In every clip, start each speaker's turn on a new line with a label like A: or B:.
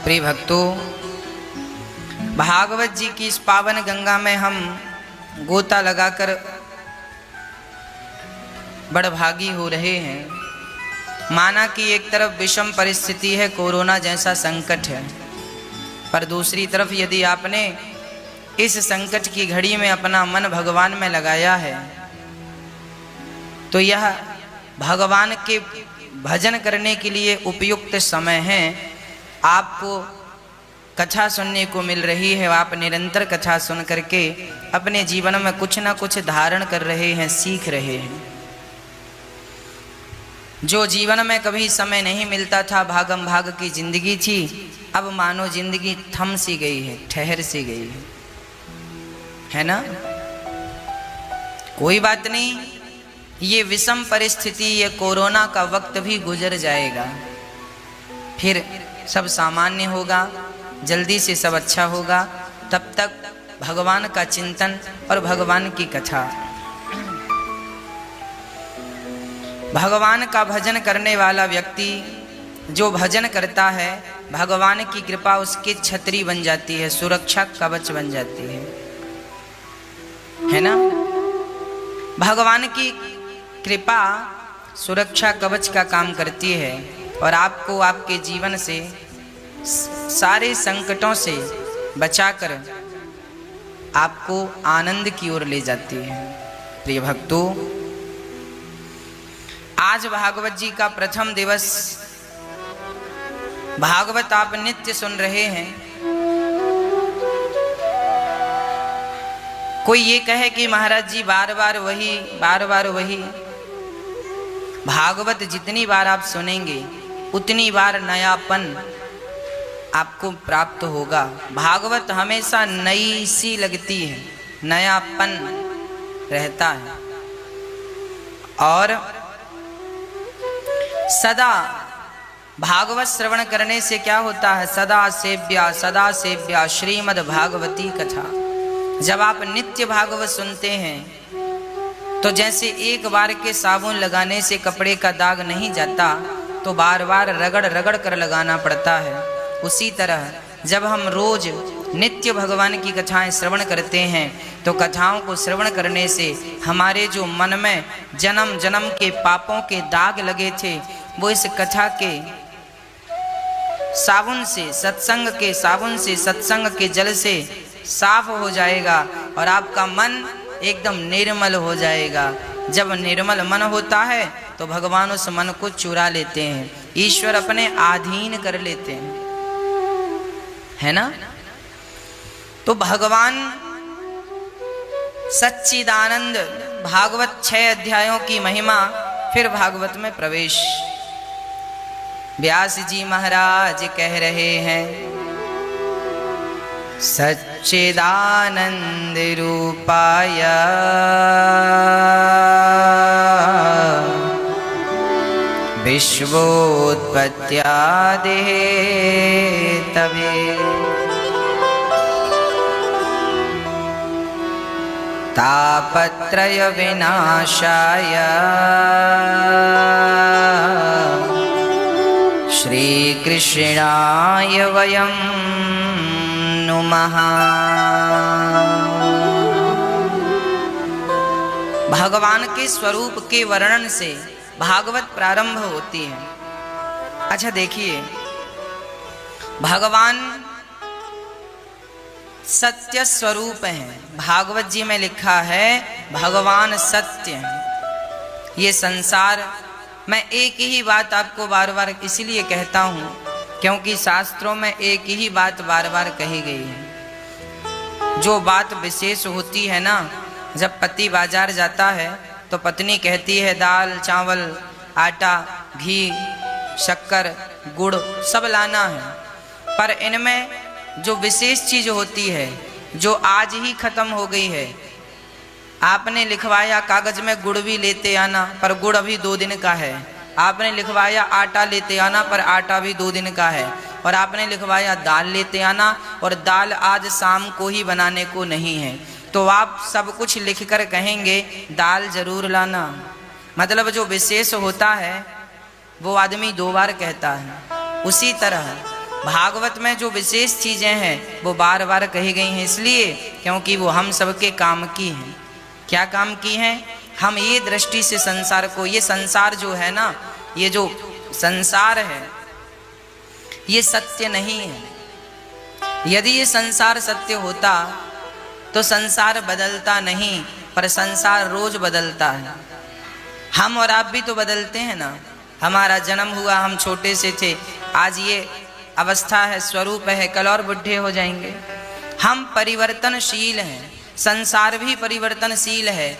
A: प्रिय भक्तों, भागवत जी की इस पावन गंगा में हम गोता लगाकर बड़भागी हो रहे हैं। माना कि एक तरफ विषम परिस्थिति है, कोरोना जैसा संकट है, पर दूसरी तरफ यदि आपने इस संकट की घड़ी में अपना मन भगवान में लगाया है तो यह भगवान के भजन करने के लिए उपयुक्त समय है। आपको कथा सुनने को मिल रही है, आप निरंतर कथा सुन करके अपने जीवन में कुछ ना कुछ धारण कर रहे हैं, सीख रहे हैं। जो जीवन में कभी समय नहीं मिलता था, भागम भाग की जिंदगी थी, अब मानो जिंदगी थम सी गई है, ठहर सी गई है ना। कोई बात नहीं, ये विषम परिस्थिति, ये कोरोना का वक्त भी गुजर जाएगा, फिर सब सामान्य होगा, जल्दी से सब अच्छा होगा। तब तक भगवान का चिंतन और भगवान की कथा, भगवान का भजन करने वाला व्यक्ति जो भजन करता है, भगवान की कृपा उसकी छतरी बन जाती है, सुरक्षा कवच बन जाती है ना। भगवान की कृपा सुरक्षा कवच का काम करती है और आपको आपके जीवन से सारे संकटों से बचाकर आपको आनंद की ओर ले जाती है। प्रिय भक्तों, आज भागवत जी का प्रथम दिवस, भागवत आप नित्य सुन रहे हैं। कोई ये कहे कि महाराज जी बार बार वही। भागवत जितनी बार आप सुनेंगे उतनी बार नयापन आपको प्राप्त होगा। भागवत हमेशा नई सी लगती है, नयापन रहता है। और सदा भागवत श्रवण करने से क्या होता है, सदा सेव्या श्रीमद् भागवती कथा। जब आप नित्य भागवत सुनते हैं तो जैसे एक बार के साबुन लगाने से कपड़े का दाग नहीं जाता, तो बार बार रगड़ कर लगाना पड़ता है। उसी तरह जब हम रोज नित्य भगवान की कथाएं श्रवण करते हैं तो कथाओं को श्रवण करने से हमारे जो मन में जन्म जन्म के पापों के दाग लगे थे, वो इस कथा के साबुन से, सत्संग के साबुन से, सत्संग के जल से साफ हो जाएगा और आपका मन एकदम निर्मल हो जाएगा। जब निर्मल मन होता है तो भगवान उस मन को चुरा लेते हैं, ईश्वर अपने अधीन कर लेते हैं, है ना। तो भगवान सच्चिदानंद, भागवत 6 अध्यायों की महिमा, फिर भागवत में प्रवेश। व्यास जी महाराज कह रहे हैं, सच्चिदानंद रूपाय विश्वोत्पत्त्यादि हेतवे तापत्रय विनाशाय श्री कृष्णाय वयं नुमः। भगवान के स्वरूप के वर्णन से भागवत प्रारंभ होती है। अच्छा देखिए, भगवान सत्य स्वरूप हैं। भागवत जी में लिखा है भगवान सत्य हैं। ये संसार, मैं एक ही बात आपको बार बार इसलिए कहता हूँ क्योंकि शास्त्रों में एक ही बात बार बार कही गई है। जो बात विशेष होती है ना, जब पति बाजार जाता है तो पत्नी कहती है दाल चावल आटा घी शक्कर गुड़ सब लाना है, पर इनमें जो विशेष चीज होती है जो आज ही खत्म हो गई है, आपने लिखवाया कागज में गुड़ भी लेते आना, पर गुड़ अभी 2 दिन का है। आपने लिखवाया आटा लेते आना, पर आटा भी 2 दिन का है। और आपने लिखवाया दाल लेते आना, और दाल आज शाम को ही बनाने को नहीं है। तो आप सब कुछ लिखकर कहेंगे दाल जरूर लाना। मतलब जो विशेष होता है वो आदमी 2 बार कहता है। उसी तरह भागवत में जो विशेष चीजें हैं वो बार बार कही गई हैं, इसलिए क्योंकि वो हम सबके काम की हैं। क्या काम की हैं? हम ये दृष्टि से संसार को, ये संसार जो है ना, ये जो संसार है ये सत्य नहीं है। यदि ये संसार सत्य होता तो संसार बदलता नहीं, पर संसार रोज बदलता है। हम और आप भी तो बदलते हैं ना। हमारा जन्म हुआ, हम छोटे से थे, आज ये अवस्था है, स्वरूप है, कल और बुढ़े हो जाएंगे। हम परिवर्तनशील हैं, संसार भी परिवर्तनशील है।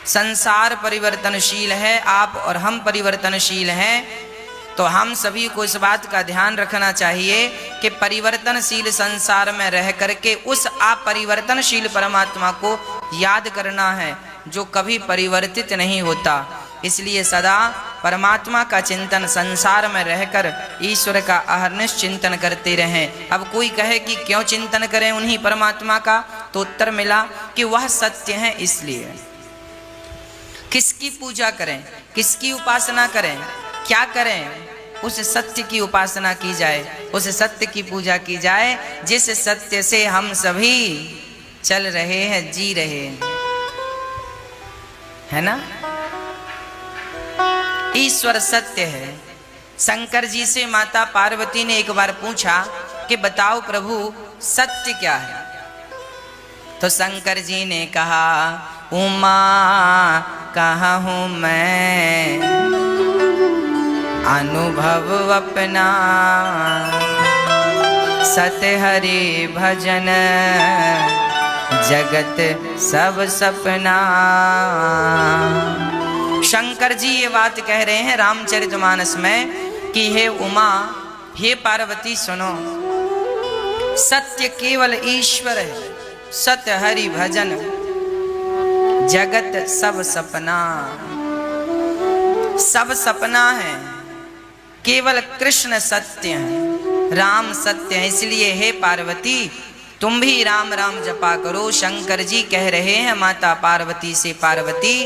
A: संसार परिवर्तनशील है, आप और हम परिवर्तनशील हैं। तो हम सभी को इस बात का ध्यान रखना चाहिए कि परिवर्तनशील संसार में रह करके उस अपरिवर्तनशील परमात्मा को याद करना है जो कभी परिवर्तित नहीं होता। इसलिए सदा परमात्मा का चिंतन, संसार में रहकर ईश्वर का अहर्निश चिंतन करते रहें। अब कोई कहे कि क्यों चिंतन करें उन्हीं परमात्मा का, तो उत्तर मिला कि वह सत्य है। इसलिए किसकी पूजा करें, किसकी उपासना करें, क्या करें? उस सत्य की उपासना की जाए, उस सत्य की पूजा की जाए जिस सत्य से हम सभी चल रहे हैं, जी रहे हैं, है ना। ईश्वर सत्य है। शंकर जी से माता पार्वती ने एक बार पूछा कि बताओ प्रभु सत्य क्या है? तो शंकर जी ने कहा, उमा कहाँ हूँ मैं, अनुभव अपना सत्य हरि भजन, जगत सब सपना। शंकर जी ये बात कह रहे हैं रामचरितमानस में कि हे उमा, हे पार्वती सुनो, सत्य केवल ईश्वर है, सत्य हरि भजन, जगत सब सपना। सब सपना है, केवल कृष्ण सत्य है, राम सत्य है। इसलिए हे पार्वती तुम भी राम राम जपा करो। शंकर जी कह रहे हैं माता पार्वती से, पार्वती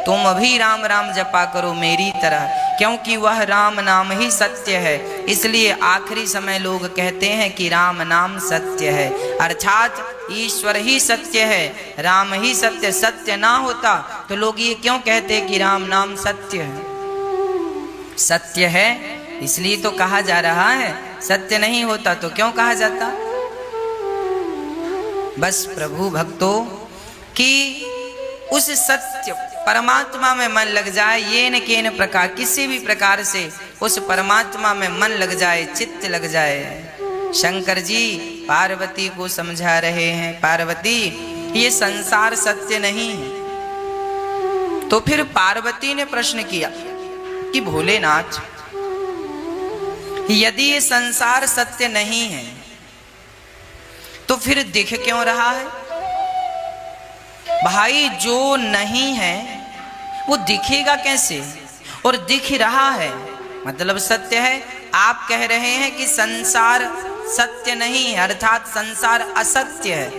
A: तुम भी राम राम जपा करो मेरी तरह, क्योंकि वह राम नाम ही सत्य है। इसलिए आखिरी समय लोग कहते हैं कि राम नाम सत्य है, अर्थात ईश्वर ही सत्य है, राम ही सत्य। सत्य ना होता तो लोग ये क्यों कहते कि राम नाम सत्य है? सत्य है इसलिए तो कहा जा रहा है, सत्य नहीं होता तो क्यों कहा जाता? बस प्रभु भक्तों कि उस सत्य परमात्मा में मन लग जाए, ये न केन प्रकार, किसी भी प्रकार से उस परमात्मा में मन लग जाए, चित्त लग जाए। शंकर जी पार्वती को समझा रहे हैं, पार्वती ये संसार सत्य नहीं है। तो फिर पार्वती ने प्रश्न किया कि भोलेनाथ यदि ये संसार सत्य नहीं है तो फिर दिख क्यों रहा है? भाई जो नहीं है वो दिखेगा कैसे? और दिख रहा है मतलब सत्य है। आप कह रहे हैं कि संसार सत्य नहीं है, अर्थात संसार असत्य है,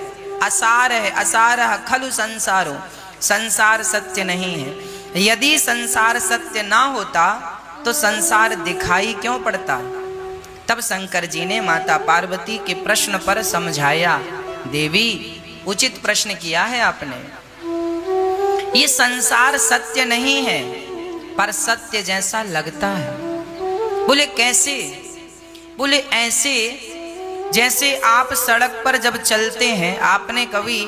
A: असार है, असारः खलु संसारो, संसार सत्य नहीं है। यदि संसार सत्य ना होता तो संसार दिखाई क्यों पड़ता? तब शंकर जी ने माता पार्वती के प्रश्न पर समझाया, देवी उचित प्रश्न किया है आपने। ये संसार सत्य नहीं है पर सत्य जैसा लगता है। बोले कैसे? बोले ऐसे जैसे आप सड़क पर जब चलते हैं, आपने कभी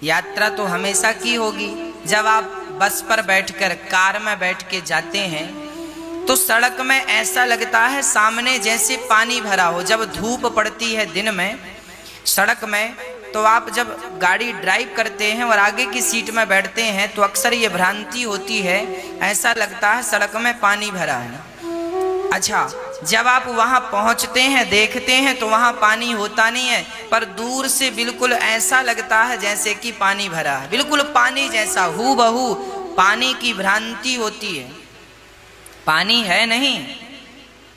A: यात्रा तो हमेशा की होगी, जब आप बस पर बैठकर, कार में बैठ के जाते हैं तो सड़क में ऐसा लगता है सामने जैसे पानी भरा हो। जब धूप पड़ती है दिन में सड़क में, तो आप जब गाड़ी ड्राइव करते हैं और आगे की सीट में बैठते हैं तो अक्सर ये भ्रांति होती है, ऐसा लगता है सड़क में पानी भरा है। अच्छा, जब आप वहाँ पहुँचते हैं, देखते हैं तो वहाँ पानी होता नहीं है, पर दूर से बिल्कुल ऐसा लगता है जैसे कि पानी भरा है, बिल्कुल पानी जैसा, हूबहू पानी की भ्रांति होती है। पानी है नहीं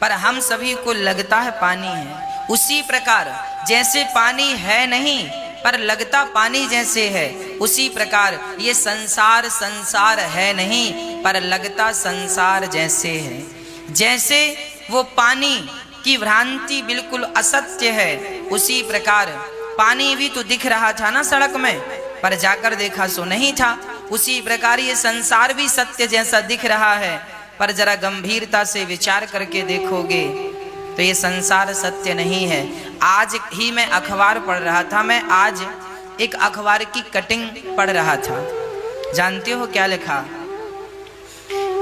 A: पर हम सभी को लगता है पानी है। उसी प्रकार जैसे पानी है नहीं पर लगता पानी जैसे है, उसी प्रकार ये संसार संसार है नहीं पर लगता संसार जैसे है। जैसे वो पानी की भ्रांति बिल्कुल असत्य है, उसी प्रकार पानी भी तो दिख रहा था ना सड़क में, पर जाकर देखा सो नहीं था। उसी प्रकार ये संसार भी सत्य जैसा दिख रहा है, पर जरा गंभीरता से विचार करके देखोगे तो ये संसार सत्य नहीं है। आज ही मैं अखबार पढ़ रहा था, मैं आज एक अखबार की कटिंग पढ़ रहा था। जानते हो क्या लिखा?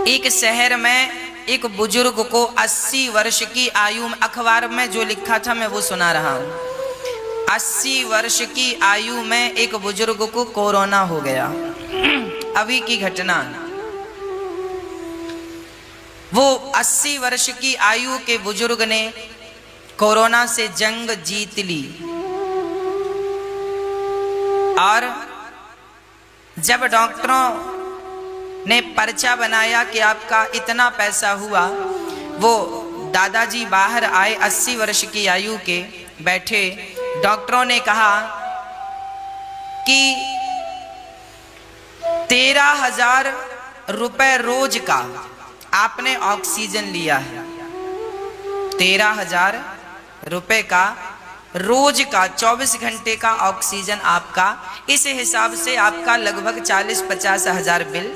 A: एक शहर में एक बुजुर्ग को 80 वर्ष की आयु में, अखबार में जो लिखा था मैं वो सुना रहा हूं। 80 वर्ष की आयु में एक बुजुर्ग को कोरोना हो गया। अभी की घटना। वो 80 वर्ष की आयु के बुजुर्ग ने कोरोना से जंग जीत ली, और जब डॉक्टरों ने पर्चा बनाया कि आपका इतना पैसा हुआ, वो दादाजी बाहर आए 80 वर्ष की आयु के, बैठे। डॉक्टरों ने कहा कि 13,000 रुपए रोज का आपने ऑक्सीजन लिया है। 13,000 रुपए का रोज का 24 घंटे का ऑक्सीजन आपका, इस हिसाब से आपका लगभग 40-50 हजार बिल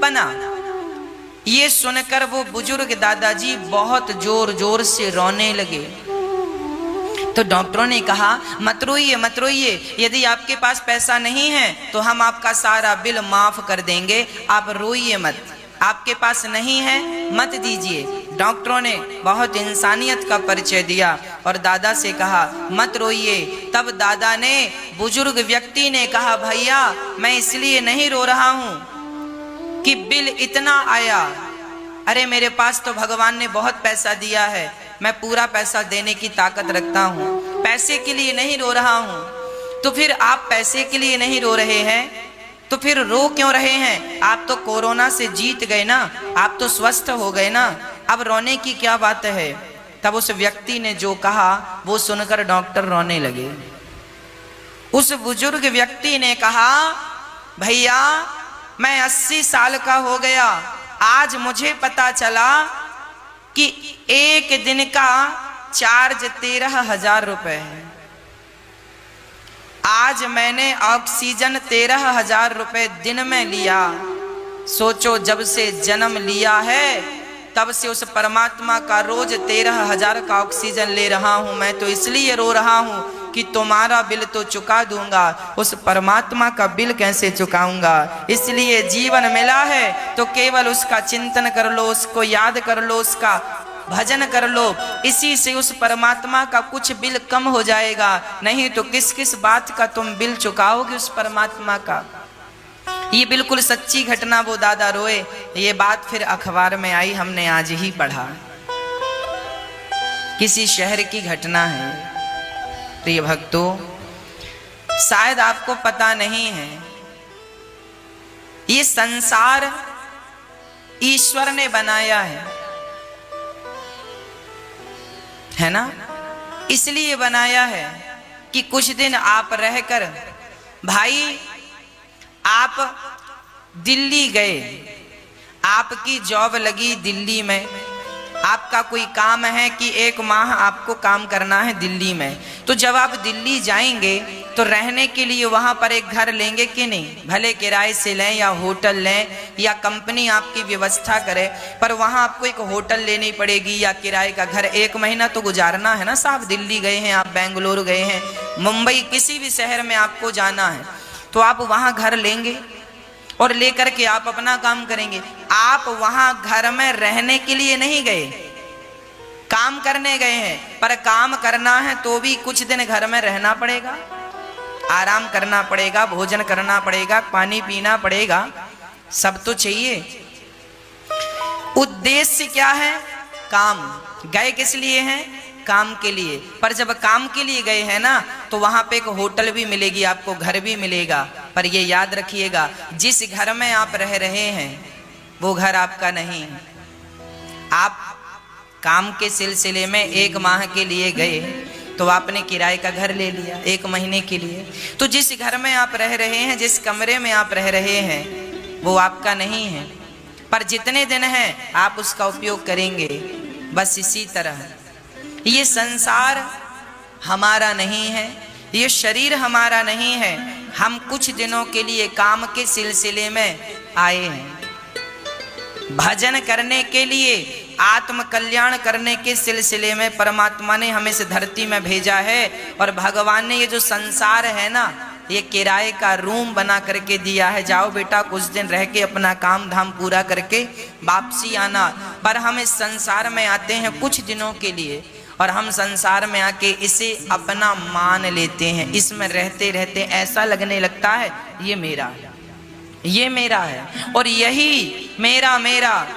A: बना। ये सुनकर वो बुजुर्ग दादाजी बहुत जोर जोर से रोने लगे। तो डॉक्टरों ने कहा मत रोइए मत रोइए, यदि आपके पास पैसा नहीं है तो हम आपका सारा बिल माफ कर देंगे, आप रोइए मत। आपके पास नहीं है मत दीजिए। डॉक्टरों ने बहुत इंसानियत का परिचय दिया और दादा से कहा मत रोइए। तब दादा ने, बुजुर्ग व्यक्ति ने कहा भैया मैं इसलिए नहीं रो रहा हूं कि बिल इतना आया, अरे मेरे पास तो भगवान ने बहुत पैसा दिया है, मैं पूरा पैसा देने की ताकत रखता हूं, पैसे के लिए नहीं रो रहा हूं। तो फिर आप पैसे के लिए नहीं रो रहे हैं तो फिर रो क्यों रहे हैं? आप तो कोरोना से जीत गए ना, आप तो स्वस्थ हो गए ना, अब रोने की क्या बात है? तब उस व्यक्ति ने जो कहा वो सुनकर डॉक्टर रोने लगे। उस बुजुर्ग व्यक्ति ने कहा भैया मैं 80 साल का हो गया, आज मुझे पता चला कि एक दिन का चार्ज 13,000 रुपए है। आज मैंने ऑक्सीजन 13,000 रुपए दिन में लिया। सोचो जब से जन्म लिया है तब से उस परमात्मा का रोज 13,000 का ऑक्सीजन ले रहा हूं। मैं तो इसलिए रो रहा हूं कि तुम्हारा बिल तो चुका दूंगा, उस परमात्मा का बिल कैसे चुकाऊंगा? इसलिए जीवन मिला है तो केवल उसका चिंतन कर लो, उसको याद कर लो, उसका भजन कर लो, इसी से उस परमात्मा का कुछ बिल कम हो जाएगा। नहीं तो किस किस बात का तुम बिल चुकाओगे उस परमात्मा का? ये बिल्कुल सच्ची घटना, वो दादा रोए। ये बात फिर अखबार में आई, हमने आज ही पढ़ा। किसी शहर की घटना है। प्रिय भक्तों, शायद आपको पता नहीं है, ये संसार ईश्वर ने बनाया है ना? इसलिए बनाया है कि कुछ दिन आप रहकर, भाई आप दिल्ली गए, आपकी जॉब लगी दिल्ली में, आपका कोई काम है कि 1 माह आपको काम करना है दिल्ली में। तो जब आप दिल्ली जाएंगे तो रहने के लिए वहां पर एक घर लेंगे कि नहीं? भले किराए से लें या होटल लें या कंपनी आपकी व्यवस्था करे, पर वहां आपको एक होटल लेनी पड़ेगी या किराए का घर। 1 महीना तो गुजारना है ना साहब। दिल्ली गए हैं आप, बेंगलोर गए हैं, मुंबई, किसी भी शहर में आपको जाना है तो आप वहां घर लेंगे और लेकर के आप अपना काम करेंगे। आप वहां घर में रहने के लिए नहीं गए, काम करने गए हैं। पर काम करना है तो भी कुछ दिन घर में रहना पड़ेगा, आराम करना पड़ेगा, भोजन करना पड़ेगा, पानी पीना पड़ेगा, सब तो चाहिए। उद्देश्य क्या है? काम। गए किस लिए हैं? काम के लिए। पर जब काम के लिए गए हैं ना तो वहां पे एक होटल भी मिलेगी आपको, घर भी मिलेगा। पर ये याद रखिएगा, जिस घर में आप रह रहे हैं वो घर आपका नहीं है। आप काम के सिलसिले में 1 माह के लिए गए तो आपने किराए का घर ले लिया 1 महीने के लिए। तो जिस घर में आप रह रहे हैं, जिस कमरे में आप रह रहे हैं, वो आपका नहीं है। पर जितने दिन हैं आप उसका उपयोग करेंगे। बस इसी तरह ये संसार हमारा नहीं है, ये शरीर हमारा नहीं है। हम कुछ दिनों के लिए काम के सिलसिले में आए हैं, भजन करने के लिए, आत्म कल्याण करने के सिलसिले में परमात्मा ने हमें इस धरती में भेजा है। और भगवान ने ये जो संसार है ना, ये किराए का रूम बना करके दिया है, जाओ बेटा कुछ दिन रह के अपना काम धाम पूरा करके वापसी आना। पर हम इस संसार में आते हैं कुछ दिनों के लिए, और हम संसार में आके इसे अपना मान लेते हैं। इसमें रहते रहते ऐसा लगने लगता है ये मेरा है, ये मेरा है, और यही मेरा मेरा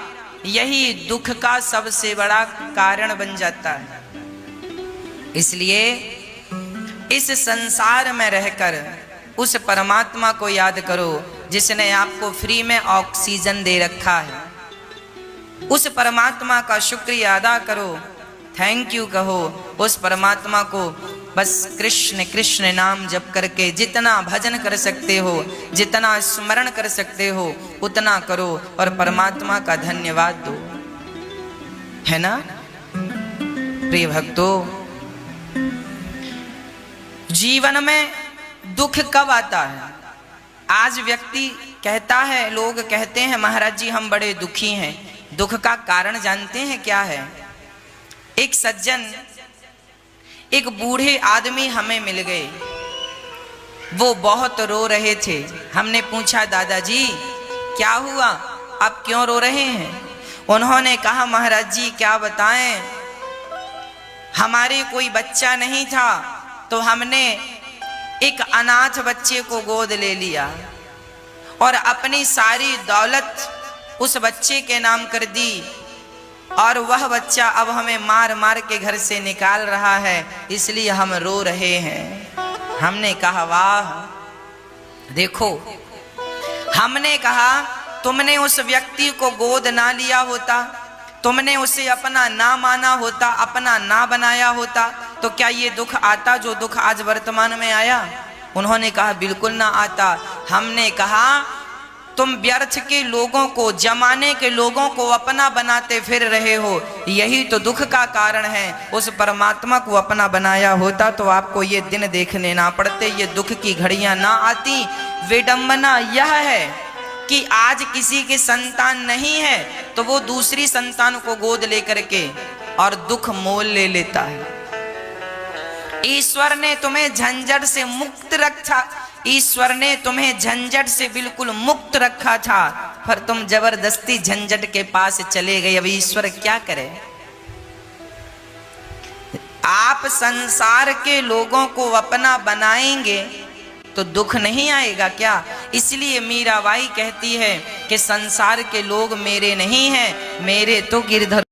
A: यही दुख का सबसे बड़ा कारण बन जाता है। इसलिए इस संसार में रहकर उस परमात्मा को याद करो जिसने आपको फ्री में ऑक्सीजन दे रखा है। उस परमात्मा का शुक्रिया अदा करो, थैंक यू कहो उस परमात्मा को। बस कृष्ण कृष्ण नाम जप करके जितना भजन कर सकते हो, जितना स्मरण कर सकते हो, उतना करो और परमात्मा का धन्यवाद दो, है ना प्रिय भक्तों। जीवन में दुख कब आता है? आज व्यक्ति कहता है, लोग कहते हैं महाराज जी हम बड़े दुखी हैं। दुख का कारण जानते हैं क्या है? एक सज्जन, एक बूढ़े आदमी हमें मिल गए, वो बहुत रो रहे थे। हमने पूछा दादाजी क्या हुआ, आप क्यों रो रहे हैं? उन्होंने कहा महाराज जी क्या बताएं, हमारे कोई बच्चा नहीं था तो हमने एक अनाथ बच्चे को गोद ले लिया और अपनी सारी दौलत उस बच्चे के नाम कर दी, और वह बच्चा अब हमें मार मार के घर से निकाल रहा है, इसलिए हम रो रहे हैं। हमने कहा वाह, देखो हमने कहा तुमने उस व्यक्ति को गोद ना लिया होता, तुमने उसे अपना ना माना होता, अपना ना बनाया होता, तो क्या ये दुख आता जो दुख आज वर्तमान में आया? उन्होंने कहा बिल्कुल ना आता। हमने कहा तुम व्यर्थ के लोगों को, जमाने के लोगों को अपना बनाते फिर रहे हो, यही तो दुख का कारण है। उस परमात्मा को अपना बनाया होता तो आपको ये दिन देखने ना पड़ते, ये दुख की घड़ियां ना आती। विडंबना यह है कि आज किसी की संतान नहीं है तो वो दूसरी संतान को गोद लेकर के और दुख मोल ले लेता है। ईश्वर ने तुम्हें झंझट से मुक्त रखा, ईश्वर ने तुम्हें झंझट से बिल्कुल मुक्त रखा था, पर तुम जबरदस्ती झंझट के पास चले गए। अब ईश्वर क्या करे? आप संसार के लोगों को अपना बनाएंगे तो दुख नहीं आएगा क्या? इसलिए मीराबाई कहती है कि संसार के लोग मेरे नहीं हैं, मेरे तो गिरधर